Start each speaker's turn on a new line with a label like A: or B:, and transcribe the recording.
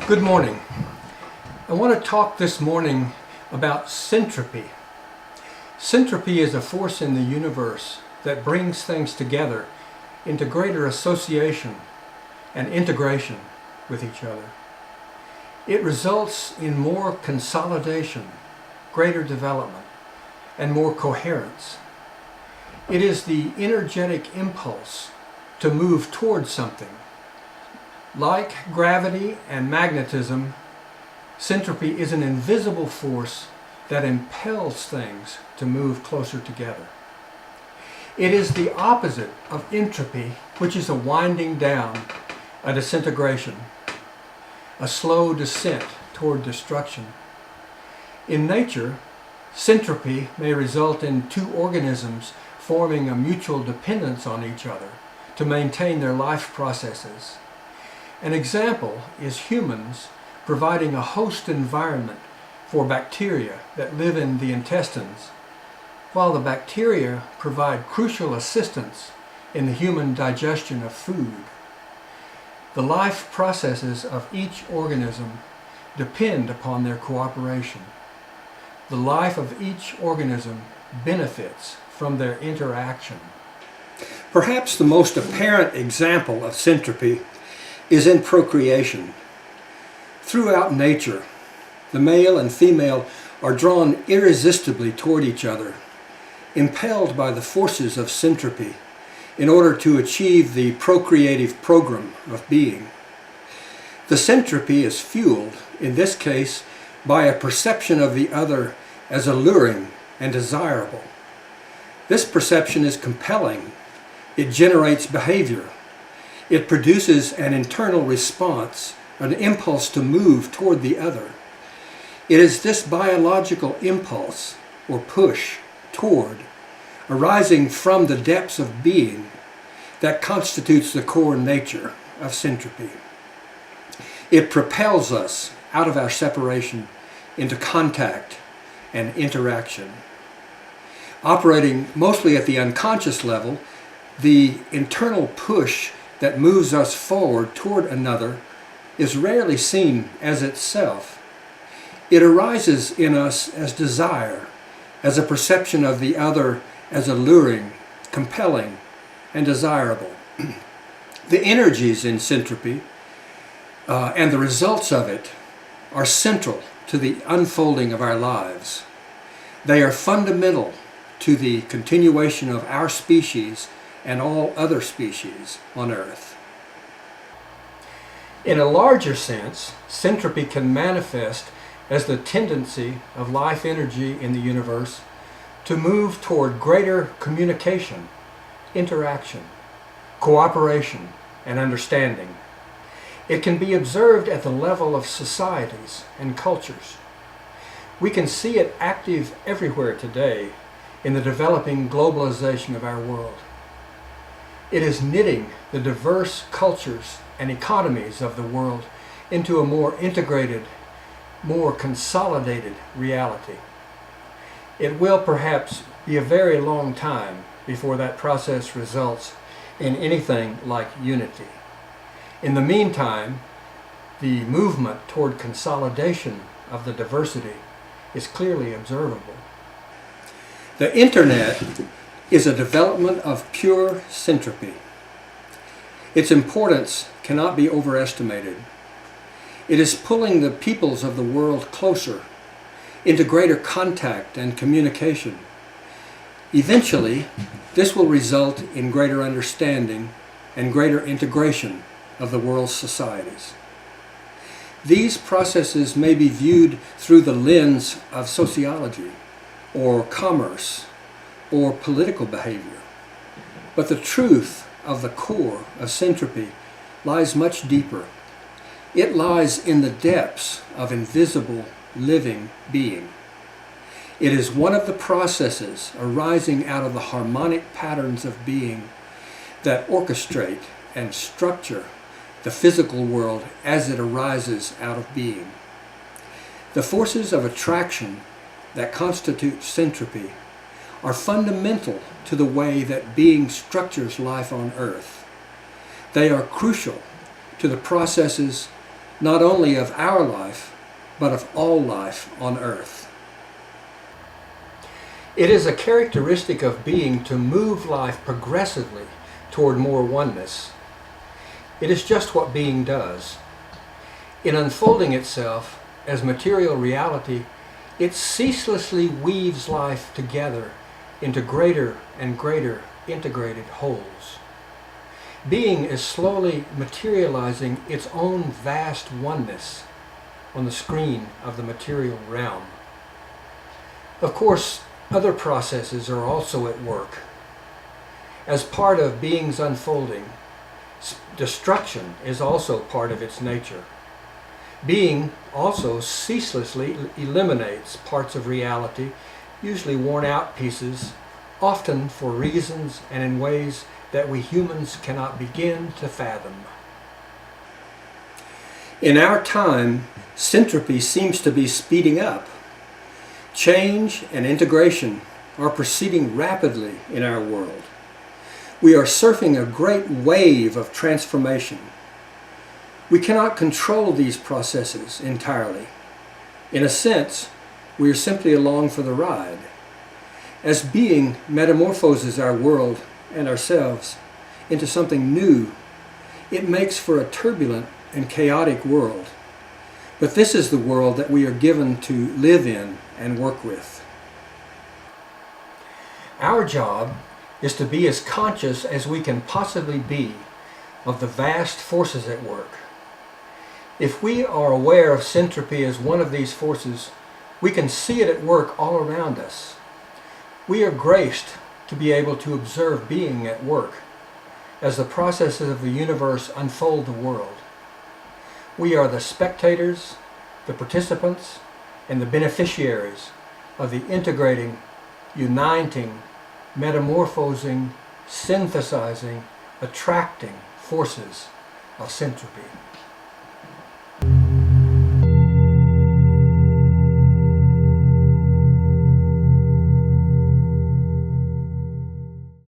A: Good morning. I want to talk this morning about syntropy. Syntropy is a force in the universe that brings things together into greater association and integration with each other. It results in more consolidation, greater development, and more coherence. It is the energetic impulse to move towards something. Like gravity and magnetism, syntropy is an invisible force that impels things to move closer together. It is the opposite of entropy, which is a winding down, a disintegration, a slow descent toward destruction. In nature, syntropy may result in two organisms forming a mutual dependence on each other to maintain their life processes. An example is humans providing a host environment for bacteria that live in the intestines, while the bacteria provide crucial assistance in the human digestion of food. The life processes of each organism depend upon their cooperation. The life of each organism benefits from their interaction.
B: Perhaps the most apparent example of syntropy is in procreation. Throughout nature, the male and female are drawn irresistibly toward each other, impelled by the forces of syntropy in order to achieve the procreative program of being. The syntropy is fueled, in this case, by a perception of the other as alluring and desirable. This perception is compelling. It generates behavior. It produces an internal response, an impulse to move toward the other. It is this biological impulse, or push, toward, arising from the depths of being, that constitutes the core nature of syntropy. It propels us out of our separation into contact and interaction. Operating mostly at the unconscious level, the internal push that moves us forward toward another is rarely seen as itself. It arises in us as desire, as a perception of the other as alluring, compelling, and desirable. The energies in syntropy and the results of it are central to the unfolding of our lives. They are fundamental to the continuation of our species and all other species on Earth.
A: In a larger sense, syntropy can manifest as the tendency of life energy in the universe to move toward greater communication, interaction, cooperation, and understanding. It can be observed at the level of societies and cultures. We can see it active everywhere today in the developing globalization of our world. It is knitting the diverse cultures and economies of the world into a more integrated, more consolidated reality. It will perhaps be a very long time before that process results in anything like unity. In the meantime, the movement toward consolidation of the diversity is clearly observable.
B: The Internet is a development of pure syntropy. Its importance cannot be overestimated. It is pulling the peoples of the world closer, into greater contact and communication. Eventually, this will result in greater understanding and greater integration of the world's societies. These processes may be viewed through the lens of sociology, or commerce, or political behavior. But the truth of the core of syntropy lies much deeper. It lies in the depths of invisible, living being. It is one of the processes arising out of the harmonic patterns of being that orchestrate and structure the physical world as it arises out of being. The forces of attraction that constitute syntropy are fundamental to the way that being structures life on Earth. They are crucial to the processes not only of our life, but of all life on earth.
A: It is a characteristic of being to move life progressively toward more oneness. It is just what being does. In unfolding itself as material reality, it ceaselessly weaves life together into greater and greater integrated wholes. Being is slowly materializing its own vast oneness on the screen of the material realm. Of course, other processes are also at work. As part of being's unfolding, destruction is also part of its nature. Being also ceaselessly eliminates parts of reality, usually worn out pieces, often for reasons and in ways that we humans cannot begin to fathom.
B: In our time, syntropy seems to be speeding up. Change and integration are proceeding rapidly in our world. We are surfing a great wave of transformation. We cannot control these processes entirely. In a sense, we are simply along for the ride. As being metamorphoses our world and ourselves into something new, it makes for a turbulent and chaotic world. But this is the world that we are given to live in and work with.
A: Our job is to be as conscious as we can possibly be of the vast forces at work. If we are aware of syntropy as one of these forces, we can see it at work all around us. We are graced to be able to observe being at work as the processes of the universe unfold the world. We are the spectators, the participants, and the beneficiaries of the integrating, uniting, metamorphosing, synthesizing, attracting forces of syntropy.